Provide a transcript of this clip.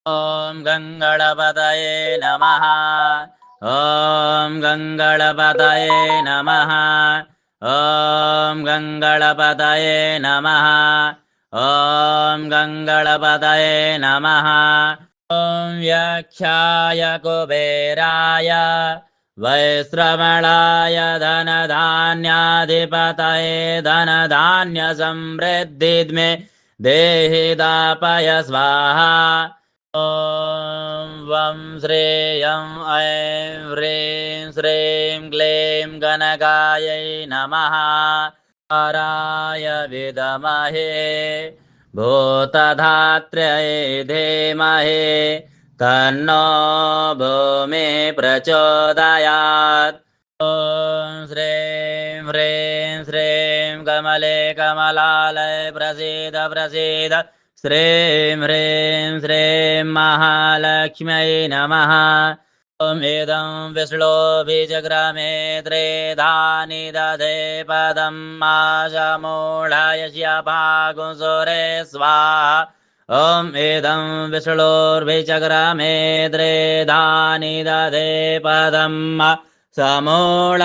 ॐ गङ्गणपतये नमः। ॐ गङ्गणपतये नमः। ॐ गङ्गणपतये नमः। ॐ गङ्गणपतये नमः। ॐ व्याख्याय कुबेराय वैश्रवणाय धनधान्याधिपतये धनधान्यसमृद्धिद्मे देहि दापय स्वाहा। ॐ वं श्रेयं ऐं ह्रीं श्रीं क्लीं गणकायै नमः। हराय विद्महे भूतधात्र्यै धीमहि तन्नो भूमिः प्रचोदयात्। ॐ श्रीं ह्रीं श्रीं कमले कमलालये प्रसीद प्रसीद। श्रीं ह्रीं श्रीं महालक्ष्म्यै नमः। ॐ इदं विष्णो बीजग्रामे त्रेधानि दधे पदं माशमूढयस्य भागुसुरे स्वाहा। ॐ इदं विष्णोर्बीजग्रामे त्रेधानि दधे पदं समूढ